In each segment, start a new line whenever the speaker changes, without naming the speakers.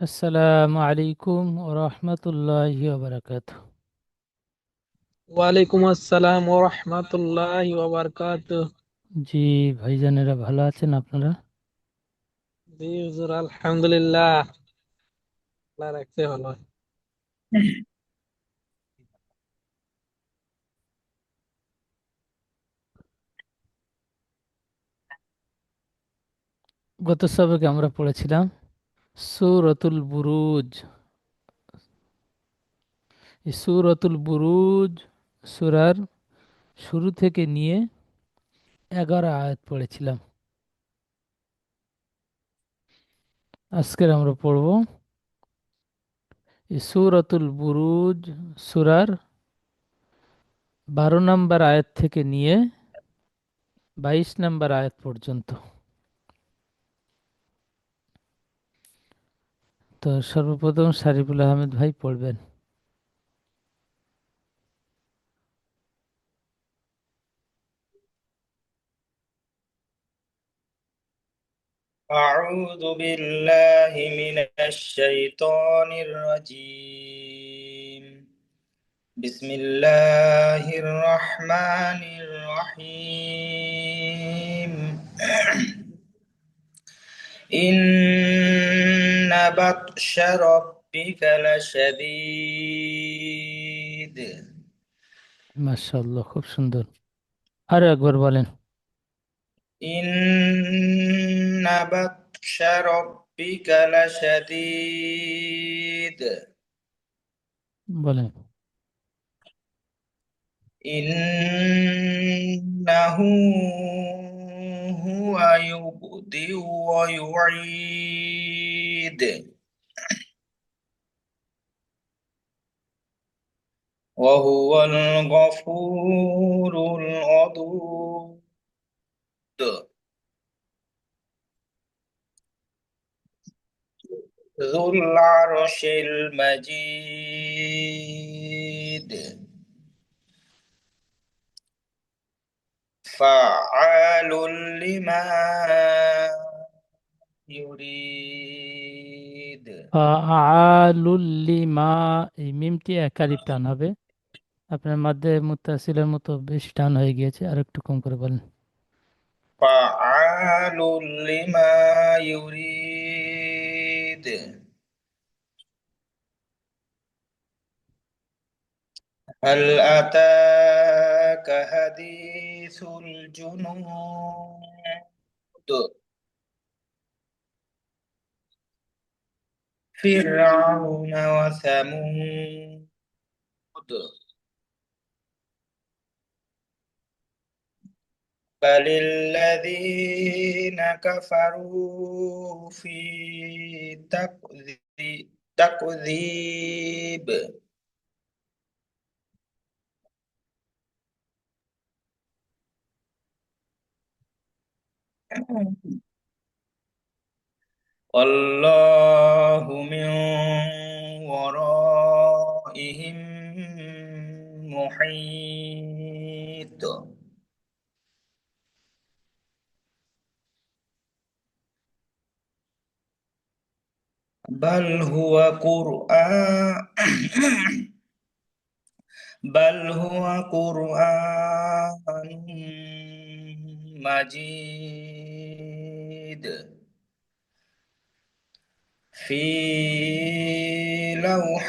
আসসালামু আলাইকুম ওরহমতুল্লাহি ওবরাকাতুহ।
ওয়ালাইকুম আসসালাম ও রহমতুল্লাহি ওয়া বারাকাতুহু।
জি, ভাইজানেরা ভালো আছেন আপনারা?
জি হুজুর, আলহামদুলিল্লাহ, আল্লাহ রাখছে ভালো।
গত সবকে আমরা পড়েছিলাম সূরাতুল বুরুজ। এই সূরাতুল বুরুজ সূরার শুরু থেকে নিয়ে 11 আয়াত পড়েছিলাম। আজকের আমরা পড়ব এই সূরাতুল বুরুজ সূরার 12 নম্বর আয়াত থেকে নিয়ে 22 নম্বর আয়াত পর্যন্ত। তো সর্বপ্রথম শারিফুল আহমেদ ভাই পড়বেন।
أعوذ بالله من الشيطان الرجيم. بسم الله الرحمن الرحيم. إن بطش ربك لشديد.
মাশাআল্লাহ, খুব সুন্দর। আরো একবার বলেন।
إن بطش ربك لشديد.
বলেন।
إنه هو يبدئ ويعيد وهو الغفور الودود ذو العرش المجيد فعال لما يريد.
ফাআলুল লিমা, এই মিমটি একালিপ টান হবে। আপনার মাধ্যমে মুত্তাসিলের মতো বেশি টান হয়ে গিয়েছে, আর একটু কম করে বলেন।
فعال لما يريد. هل أتاك حديث الجنود. فرعون وثمود بل الذين كفروا في تكذيب. والله من ورائهم محيط. بل هو قرآن بل هو قرآن مجيد في لوح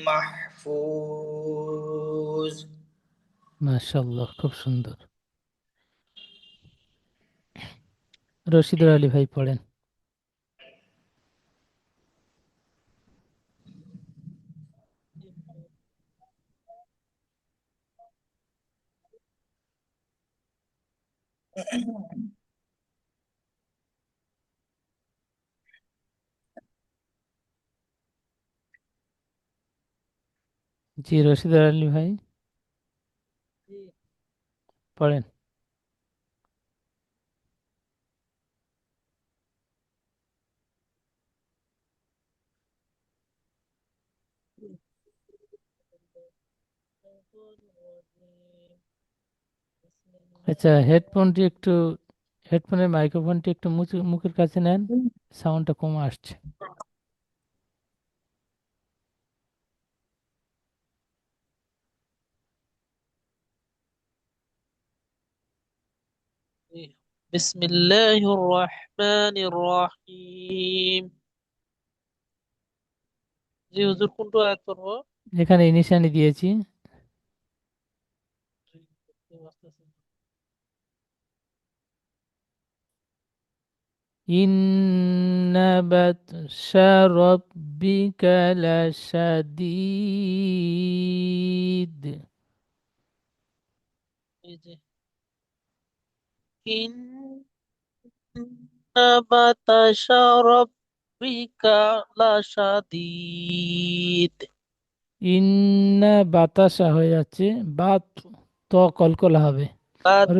محفوظ.
মাশাআল্লাহ, খুব সুন্দর। রশিদুল আলী ভাই পড়েন। জি, রশিদুল আলী ভাই পড়েন। আচ্ছা, হেডফোনটি একটু হেডফোনের মাইক্রোফোনটি একটু মুখের কাছে নেন, সাউন্ডটা কম আসছে।
بسم الله الرحمن الرحيم জি হুজুর কোনটা আয়াত পড়বো?
এখানে নিশানি দিয়েছি। ইন্না বাতশা রাব্বিকা লাশাদীদ।
এই যে ইন্না বাতাশা রাব্বিকা লাশাদীদ।
ইন্না বাতাসা হয়ে যাচ্ছে, বাত ত কলকলা হবে।
বাত
আর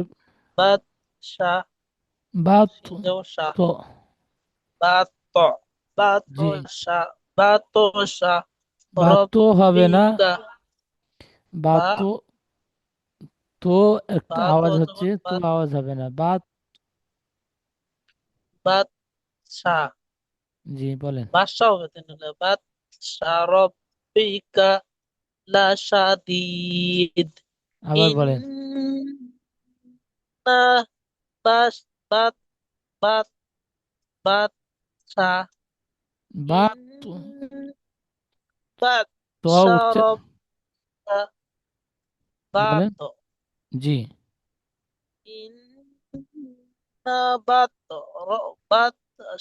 বাত শা
বাত
শিন যাও শা
তো,
বাত ত বাত
জি,
শা বাত শা
বাত তো হবে না,
রব্বিকা
বাত
বা
তো, তো একটা
বাত
আওয়াজ হচ্ছে,
যেমন
তো
বাত
আওয়াজ হবে না, বাত।
বাত শা
জি বলেন।
বাদশা হবে তাহলে বাত শা রব্বিকা লা শাদীদ।
আবার বলেন।
ইন্না বাস বাত বাত বাত শা ইন
বাত তো,
বাত
তো উঠছে,
শারব
বলেন।
বাত
জি,
ইন্না বাত বাত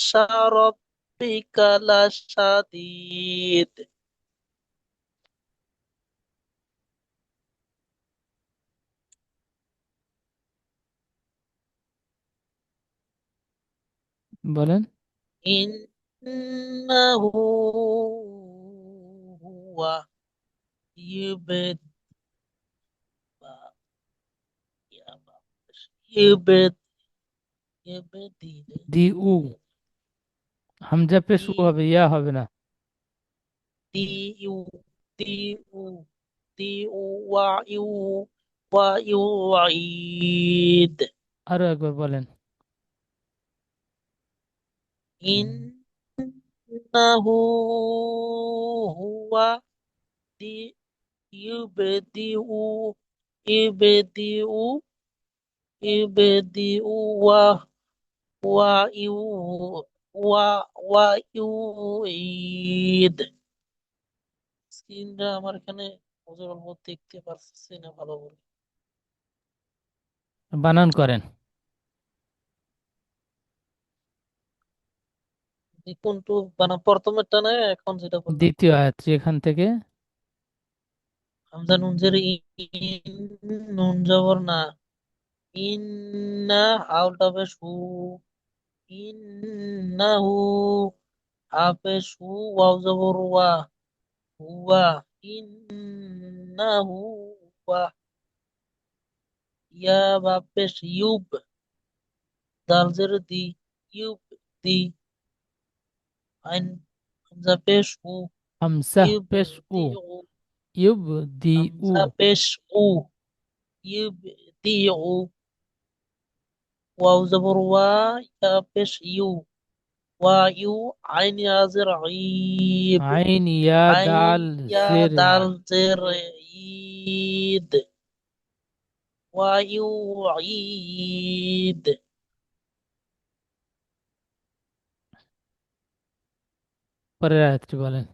শারব বিকালা শাদীদ।
বলেন।
ইন্নাহু হুয়া ইউবেদ ইউবেদ ইউবেদিন
দি উ, হামজা পেশ উ হবে, ইয়া হবে না।
দি ইউ দি উ দি উ ওয়া ইউ ওয়া ইউ ঈদ।
আরো একবার বলেন।
ইন্নাহু হুয়া দি ইউবেদিউ ইউবেদিউ ইউবেদিউ ওয়া ওয়া ইউ ওয়া ওয়া ইউ ঈদ। স্ক্রিনটা আমার এখানে হুজুর অল্প দেখতে পারছি না ভালো করে।
বানান করেন।
কোনটু মানে প্রথমেরটা না এখন যেটা বললাম?
দ্বিতীয় আয়াত এখান থেকে।
হামজা নুন জের ইন, নুন জবর না, ইন্না আউট হবে সু, ইন্নাহু হাফে সু ওয়াও জবর ওয়া হুয়া ইন্নাহু ওয়া ইয়া বাপেশ ইউব দাল জের দি ইউব দি আইন হামজা পেশ উ
হামসা
ইউব
পেশ উ,
দি উ
ইউব দি উ।
হামজা পেশ উ ইউব দি উ ওয়াও জবর ওয়া ইয়া পেশ ইউ ওয়া ইউ আইন ইয়াজের ঈব
আইন ইয়া
আইন
দাল
ইয়া
জের
দাল জের ঈদ ওয়া ইউ ঈদ।
পরের আয়াতটি বলেন।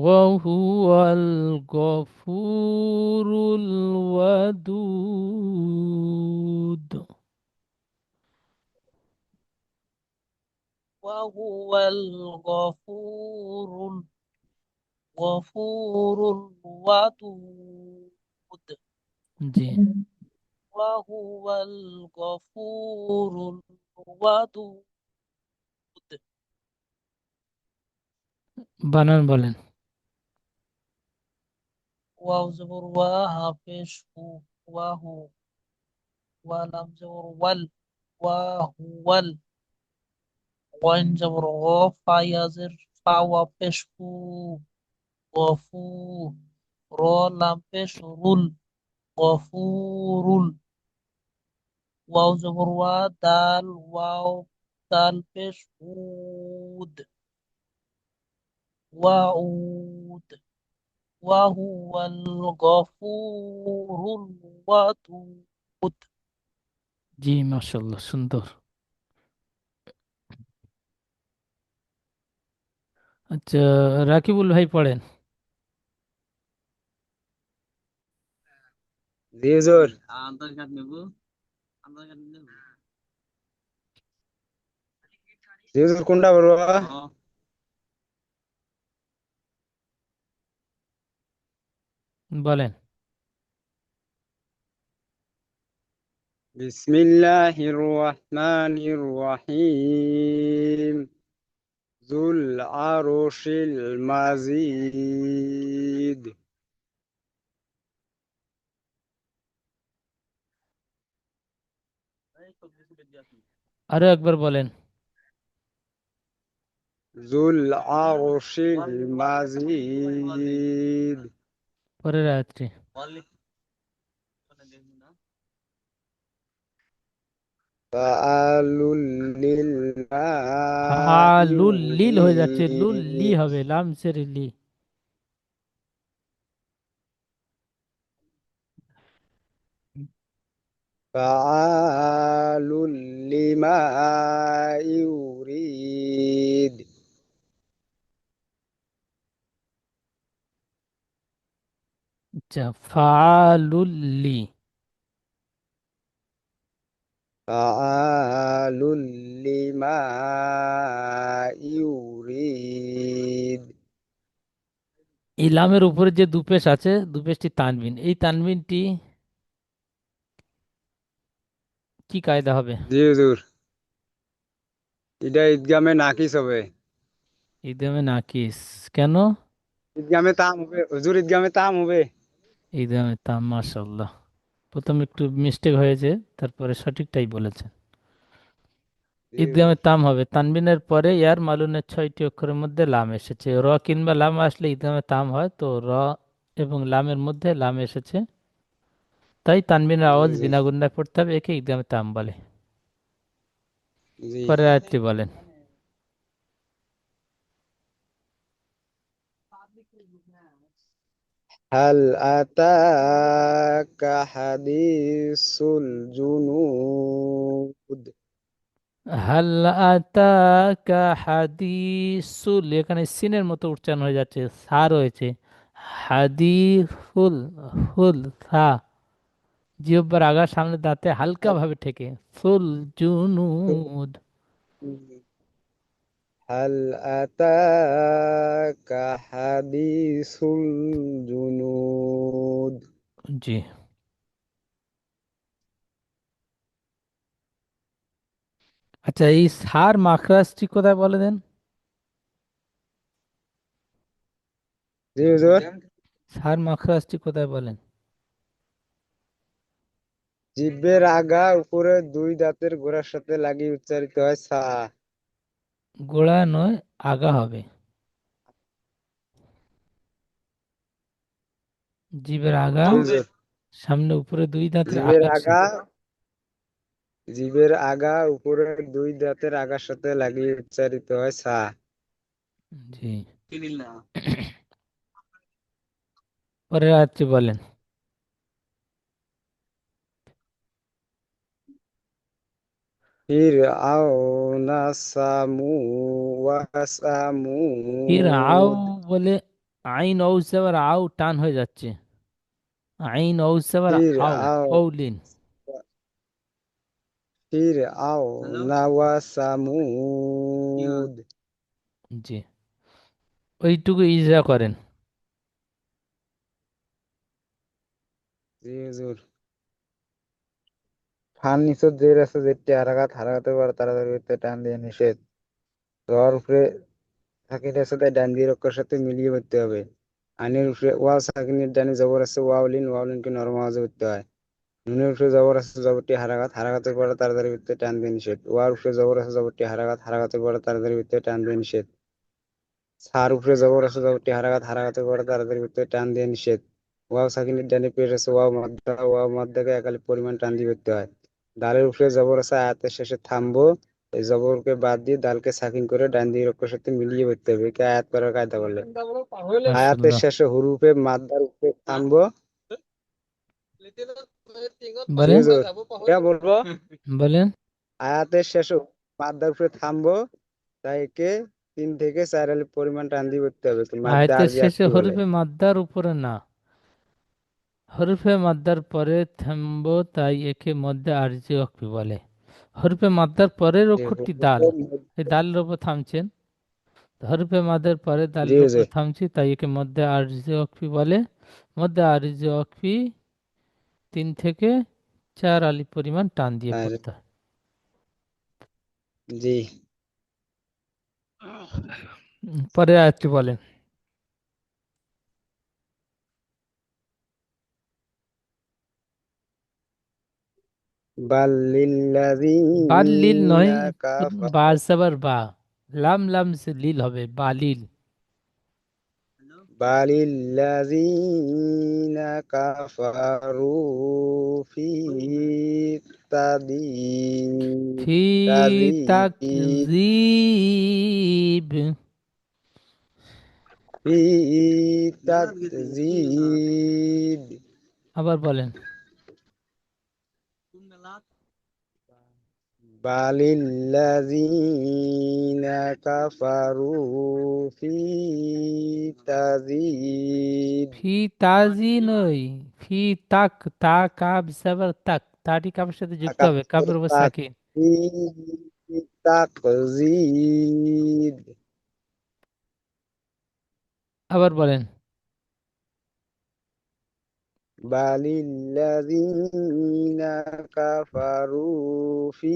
ওয়াহুয়াল গফুরুল ওয়াদুদ।
وهو الغفور الودود.
জি,
وهو الغفور الودود.
বানান বলেন।
واو زبر وا حافظ هو وهو ولم زبر ول وهو وين زبر غا فا يزر ফা ওয়া পেশ ফু, গফু, র লাম পেশ রুল, গফুরুল, ওয়াও জবর ওয়া, দাল ওয়াও, দাল পেশ উদ, ওয়াউদ, ওয়াহুয়াল গফুরুল ওয়াদুদ।
জি, মাশাআল্লাহ, সুন্দর। আচ্ছা, রাকিবুল ভাই পড়েন।
জি হুজুর। জি হুজুর, কোনটা বলবো?
বলেন।
বিসমিল্লাহির রহমানির রহিম। যুল আরশিল মাজিদ।
আরো একবার বলেন।
যুল আরশিল মাজিদ।
পরের আয়াতটি।
ফাআলুল লিমা
ফাআলুল লিল হয়ে যাচ্ছে, লুল লি
ইউরিদ।
হবে, লাম জের লি।
ফাআলুল লিমা ইউরিদ।
আচ্ছা, ফাআলুল লি।
ফাআলুল লিমা ইউরিদ।
এই লামের উপরে যে দুপেশ আছে, দুপেশটি তানবিন। এই তানবিনটি কি কায়দা হবে?
জি হুজুর, এটা ঈদগামে নাকিস হবে।
ইদগামে নাকিস। কেন?
ঈদগামে তাম হবে হুজুর, ঈদগামে তাম হবে।
ইদগামে তাম, মাশাআল্লাহ। প্রথম একটু মিস্টেক হয়েছে, তারপরে সঠিকটাই বলেছেন।
জি
ঈদগামে
হুজুর।
তাম হবে। তানবিনের পরে ইয়ার মালুনের 6টি অক্ষরের মধ্যে লাম এসেছে। র কিংবা লাম আসলে ঈদগামে তাম হয়, তো র এবং লামের মধ্যে লাম এসেছে, তাই তানবিনের
জি
আওয়াজ
হুজুর।
বিনা গুণায় পড়তে হবে। একে ঈদগামে তাম বলে।
জি।
পরের আয়াতটি বলেন।
হাল আতাকা হাদিসুল জুনুদ।
হাল আতাকা হাদিসুল, এখানে সিনের মতো উচ্চারণ হয়ে যাচ্ছে, সা রয়েছে। হাদিসুল, হুল সা, জিহ্বার আগার সামনে দাঁতে হালকা ভাবে ঠেকে। সুল জুনুদ।
হাল আতাকা হাদিসুল জুনুদ।
জি। আচ্ছা, এই সার মাখরাজটি কোথায় বলে দেন?
জি হুজুর।
সার মাখরাজটি কোথায় বলেন?
জিহ্বের আগা উপরে দুই দাঁতের গোড়ার সাথে লাগিয়ে উচ্চারিত হয় সা।
গোড়া নয়, আগা হবে। জিভের আগা,
জি হুজুর।
সামনে উপরে দুই দাঁতের
জিভের
আগার
আগা,
সাথে।
জিভের আগা উপরে দুই দাঁতের আগার সাথে লাগিয়ে উচ্চারিত হয় সা।
জি। পরের আয়াতটি বলেন।
ফির আওনা সামু ওয়া
ফির আও
সামুদ।
বলে আইন ঔস যাবার আও টান হয়ে যাচ্ছে। আইন ঔস যাবার
ফির
আও,
আও
ঔলিন।
ফির আওনা ওয়া সামুদ।
জি, ওইটুকু ইজরা করেন।
জি হুজুর। ফান নিচত জের আছে, যেটি হারাকাতের পর তাড়াতাড়ি করতে টান দিয়ে নিষেধ। র উপরে সাকিন আছে, তাই ডান দিয়ে অক্ষরের সাথে মিলিয়ে করতে হবে। আইনের উপরে ওয়াও সাকিনের ডানে জবর আছে, ওয়াউলিন, ওয়াউলিনকে নরম আওয়াজে করতে হয়। নুনের উপরে জবর আছে, জবরটি হারাকাতের পরে তাড়াতাড়ি করতে টান দিয়ে নিষেধ। ওয়ার উপরে জবর আছে, জবরটি হারাকাতের পরে তাড়াতাড়ি করতে টান দিয়ে নিষেধ। সার উপরে জবর আছে, জবরটি হারাকাত হারাকাতের পরে তাড়াতাড়ি করতে হবে, টান দিয়ে নিষেধ। ওয়াও সাকিনের ডানে পেশ আছে, ওয়াও মাদ্দাকে একালি পরিমাণ টান দিয়ে করতে হয়। দালের উপরে জবর আছে, আয়াতের শেষে থামবো, এই জবরকে বাদ দিয়ে দালকে সাকিন করে ডান দিকে অক্ষরের সাথে মিলিয়ে করতে হবে, একে আয়াত করার কায়দা বলে। আয়াতের
মাশাআল্লাহ।
শেষে হুরুফে মাদ্দার উপরে থামবো। জি
বলেন,
হুজুর, কে বলবো?
বলেন।
আয়াতের শেষে মাদ্দার উপরে থামবো, তাই একে 3 থেকে 4 আলিফ পরিমাণ টান দিয়ে করতে হবে, তো মাদ্দা
আয়াতের
আরবি আর
শেষে
কি বলে?
হরফে মাদ্দার উপরে না, হরফে মাদ্দার পরে থামবো, তাই একে মধ্যে আরজি ওয়াকফি বলে। হরফে মাদ্দার পরের
যে
অক্ষরটি দাল,
হুরুফে
এই দালের উপর থামছেন, হরফে মাদ্দার পরে
জি
দালের উপর
হুজুর।
থামছি, তাই একে মধ্যে আরজি ওয়াকফি বলে। মধ্যে আরজি ওয়াকফি 3 থেকে 4 আলিফ পরিমাণ টান দিয়ে
আর
পড়তে হয়।
জি,
পরের আয়াতটি বলেন।
বাল
বাল লিল নয়,
লিল্লাযীনা
বা
কাফারু
সাবার বা, লাম লাম সে লিল হবে, বালিল।
বালিল্লাযীনা কাফারু ফি
ফি
তাযীব
তাকযীব।
ফি তাকযীব
আবার বলেন।
বালিল্লাযীনা কাফারু ফি তাযীব
ফি তাজি নয়, ফি তাক, তা কাব সাবার তাক, তাটি কাবের সাথে যুক্ত হবে, কাবের উপর
তাক
সাকিন।
ফি তাকযীব
আবার বলেন।
বালিল্লাযীনা কাফারু ফি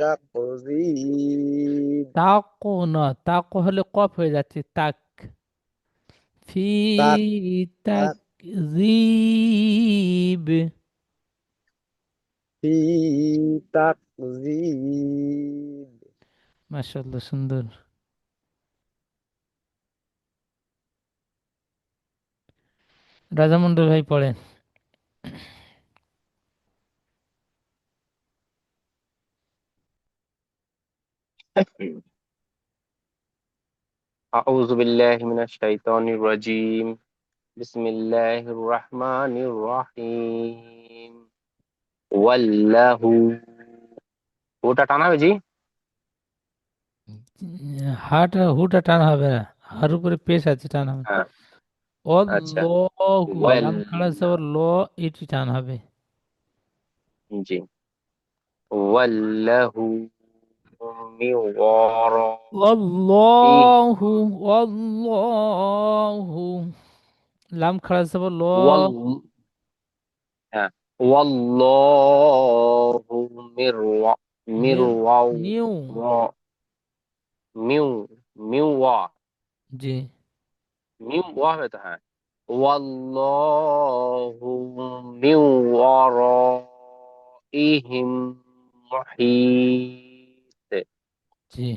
তাকযীব
তাকো না, তাকো হলে কফ হয়ে যাচ্ছে, তাক। ফি
তাক তাক
তাকযীব।
ফি তাকযীব
মাশাআল্লাহ, সুন্দর। রাজামন্ডল ভাই পড়েন।
أعوذ بالله من الشيطان الرجيم بسم الله الرحمن الرحيم والله ওটা টানা হবে জি।
হাটা হুটা টান হবে না, হার উপরে পেশ আছে, টান হবে না।
হ্যাঁ আচ্ছা
অল্লাহু,
ওয়াল
লাম খাড়া সবর ল, এটি টান হবে।
জি ওয়াল্লাহু মিন ওয়ারাইহি
অল্লাহু, অল্লাহু, লাম খাড়া সবর ল,
ওয়াল হ্যাঁ ওয়াল্লাহু মির
মির,
ওয়াও
নিউ।
ওয়া- মিউ মিউ ওয়া
জি
মিউ ওয়া হবে তো হ্যাঁ ওয়াল্লাহু মিন ওয়ারাইহিম মুহীত
জি,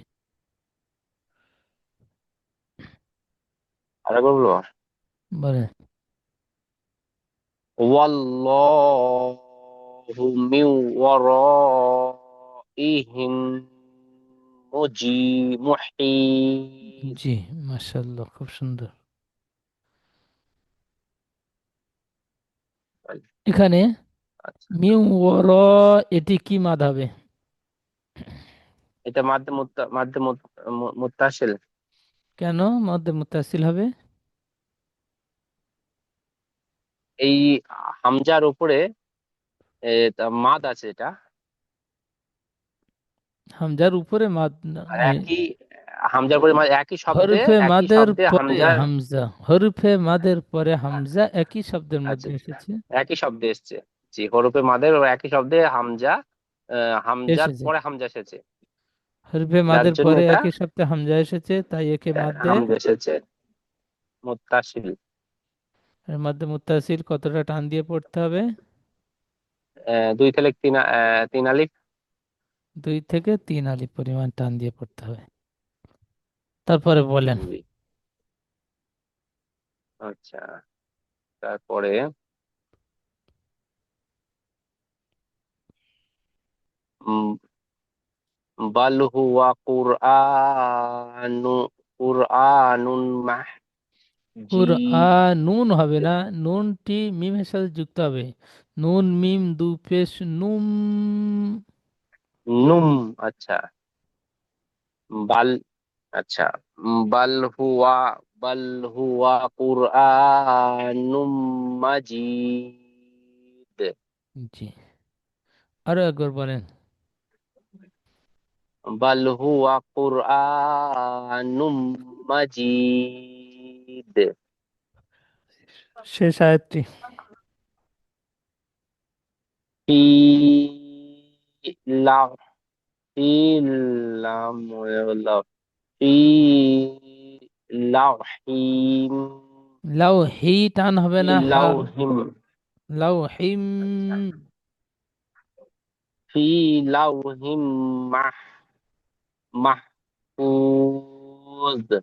আরেকবার বলবো
বলেন।
ওয়াল্লাহু মিন ওয়ারাইহিম মুহীত
জি, মাশাআল্লাহ, খুব সুন্দর। এখানে
আচ্ছা
মিউ ওর, এটি কি মাদ হবে?
এটা মাধ্যে মুত্তাসিল
কেন মধ্যে মুত্তাসিল হবে?
এই হামজার উপরে মাদ আছে এটা
হামজার উপরে মাদ
আর একই হামজার উপরে
হরফে
একই
মাদের
শব্দে
পরে
হামজার
হামজা, হরফে মাদের পরে হামজা একই শব্দের
আচ্ছা
মধ্যে এসেছে।
একই শব্দে এসছে জি হরফে মাদের ও একই শব্দে হামজা হামজার
এসেছে,
পরে হামজা এসেছে
হরফে
যার
মাদের
জন্য
পরে
এটা
একই শব্দে হামজা এসেছে, তাই একে মাদ্দে,
হামজা এসেছে মুত্তাসিল
এর মধ্যে মুত্তাসিল কতটা টান দিয়ে পড়তে হবে?
2 থেকে 3 আলিফ
2 থেকে 3 আলিফ পরিমাণ টান দিয়ে পড়তে হবে। তারপরে বলেন।
জি, আচ্ছা, তারপরে উম, বাল হুয়া কুরআনুন
নুন হবে না, নুনটি মিমের সাথে যুক্ত হবে। নুন মিম দু পেশ নুম।
নুম। আচ্ছা, বাল, আচ্ছা, বাল হুয়া বাল হুয়া কুরআনুম মাজিদ।
জি, আরো একবার বলেন।
বাল হুয়া কুরআনুম মাজিদ।
শেষ আয়াতটি।
ফি লা ফি লাম ফি লাউহিম
লাউ হি টান হবে
ফি
না, হা।
লাউহিম
লাউ হিম।
ফি লাউহিম মাহ মাহফুজ।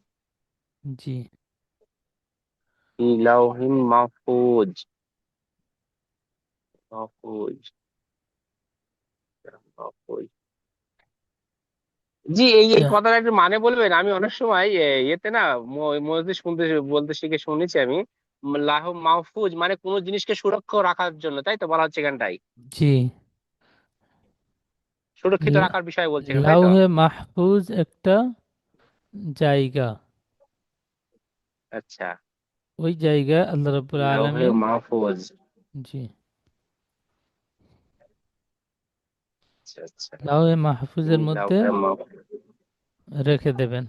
জি।
ফি লাউহিম মাহফুজ। মাহফুজ, মাহফুজ। জি, এই এই
আচ্ছা,
কথাটা একটু মানে বলবেন? আমি অনেক সময় ইয়েতে না, মসজিদ শুনতে বলতে শিখে শুনেছি আমি, লাহ মাহফুজ মানে কোনো জিনিসকে সুরক্ষা রাখার জন্য, তাই তো বলা হচ্ছে এখানটাই?
জি।
সুরক্ষিত
লা-
রাখার বিষয় বলছে এখানে, তাই তো?
লাউহে মাহফুজ একটা জায়গা।
আচ্ছা,
ওই জায়গায় আল্লাহ রাব্বুল
লাউহে
আলামিন।
মাহফুজ।
জি।
আচ্ছা, আচ্ছা,
লাউহে মাহফুজের মধ্যে
লাউহে মাহফুজ
রেখে দেবেন।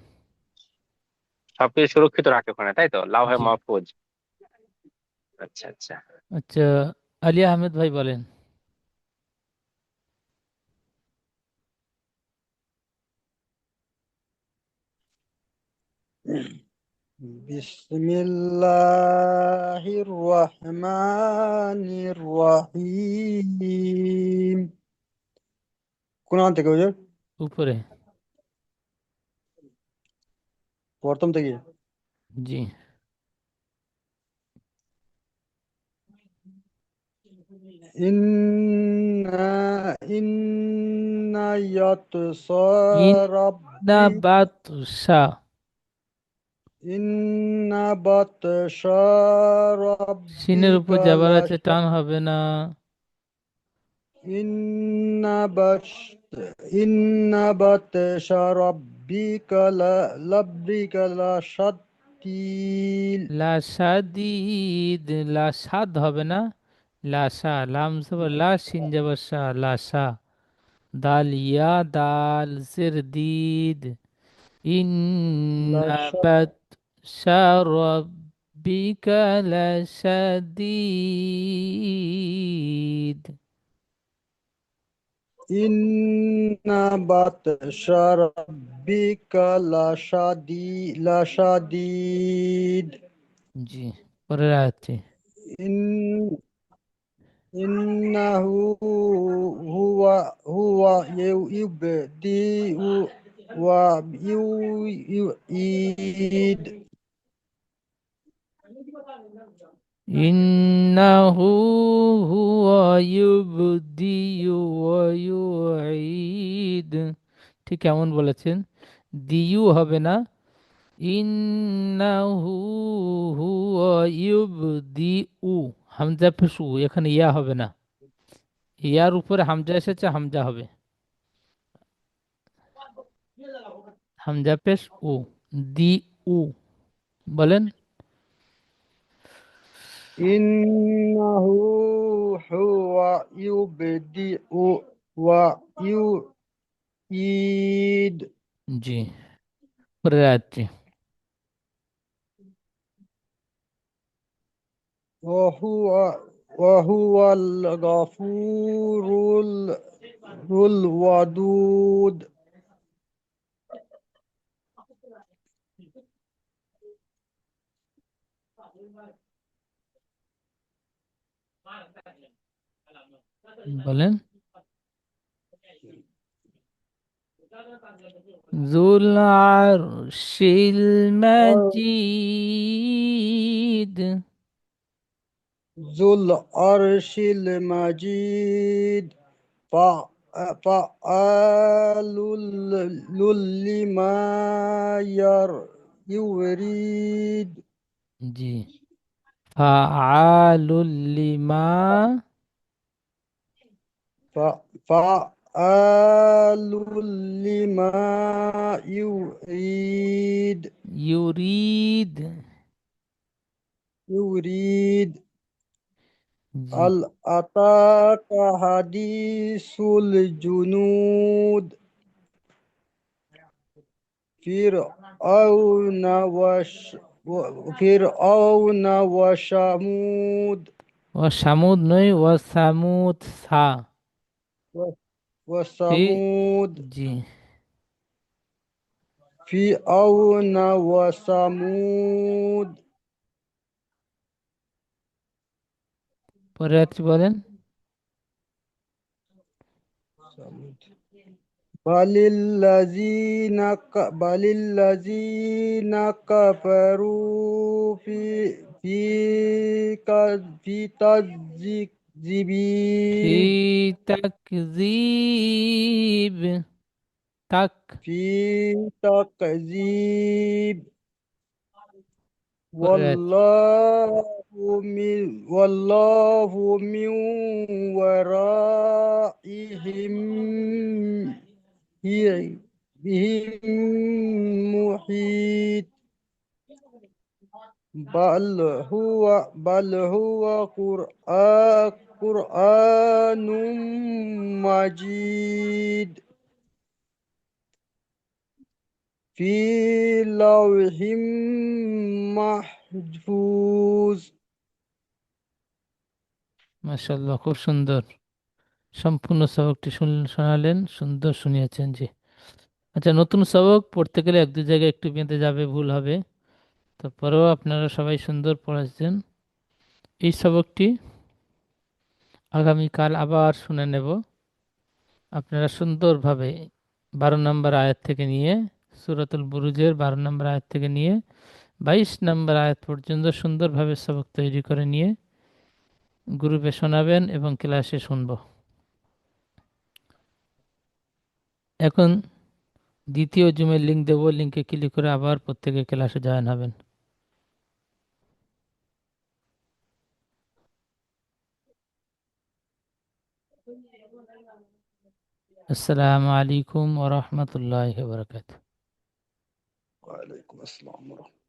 সবকিছু সুরক্ষিত রাখে ওখানে, তাই তো? লাউহে
জি।
মাহফুজ। আচ্ছা, আচ্ছা।
আচ্ছা, আলী আহমেদ ভাই বলেন।
বিসমিল্লাহির রহমানির রহিম। কোন আন থেকে হুজুর?
উপরে।
প্রথম থেকে।
জি।
ইন্না ইন্নায়াতসা
ইন্না
রাব্বি
বাতশা।
ইন্না বাতশা
সিনের উপর
রাব্বিকা
যাবার আছে,
লাশা
টান হবে না।
ইন্না বাশ ইন্না বাতশা রাব্বিকা লাশাদ্দিদ।
লাসাদিদ। লাসাদ হবে না, লাসা। লাম জবর লা, সিন জবর সা, লাসা। দাল ইয়া দাল জির দিদ। ইন্না বাতশা রাব্বিকা লাসাদিদ।
ইন্না বাতশা রাব্বিকা লাশাদীদ।
জি, পরের আয়াতটি।
ইন ইন্নাহু হুয়া ইউবদিউ ওয়া ইউঈদ।
ইন্নাহু হুয়া ইউবদিউ ওয়া ইউঈদ। ঠিক কেমন বলেছেন, দিউ হবে না। ইন্নাহু হুয়া ইউবদিউ। হামজা পেশ উ, এখানে ইয়া হবে না। ইয়ার উপরে হামজা এসেছে, হামজা হবে। হামজা পেশ উ। দি উ। বলেন।
ইন্নাহু হুয়া ইউবদিউ ওয়া ইউঈদ।
জি, পরের আয়াতটি।
ওয়াহুয়াল গফুরুল ওয়াদুদ।
বলেন। যুল আরশিল মাজিদ।
ذو العرش المجيد فعال لما يريد
জি, ফাআলুল লিমা
فعال لما
ইউরিদ।
يريد
জি,
هل أتاك حديث الجنود فرعون فرعون وشمود
ও সামুদ নয়, ও সামুদ সা ফি।
وثمود
জি,
فرعون وثمود
পরে আয়াতটি বলেন।
بل الذين كفروا في
ফি
تكذيب
তাকযীব। তাক
في تكذيب
পরে আয়াত।
والله من ورائهم بهم محيط بل هو قرآن مجيد في لوح محفوظ
মাশাআল্লাহ, খুব সুন্দর। সম্পূর্ণ সবকটি শোনালেন, সুন্দর শুনিয়েছেন। জি, আচ্ছা, নতুন সবক পড়তে গেলে এক দু জায়গায় একটু বেঁধে যাবে, ভুল হবে। তারপরেও আপনারা সবাই সুন্দর পড়েছেন। এই সবকটি আগামীকাল আবার শুনে নেব। আপনারা সুন্দরভাবে 12 নম্বর আয়াত থেকে নিয়ে, সূরাতুল বুরুজের 12 নম্বর আয়াত থেকে নিয়ে 22 নম্বর আয়াত পর্যন্ত সুন্দরভাবে সবক তৈরি করে নিয়ে গ্রুপে শোনাবেন এবং ক্লাসে শুনবো। এখন দ্বিতীয় জুমের লিঙ্ক দেবো, লিঙ্কে ক্লিক করে আবার প্রত্যেকে ক্লাসে জয়েন হবেন। আসসালামু আলাইকুম ওয়া রাহমাতুল্লাহি ওয়া বারাকাতুহু।
وعليكم السلام ورحمة الله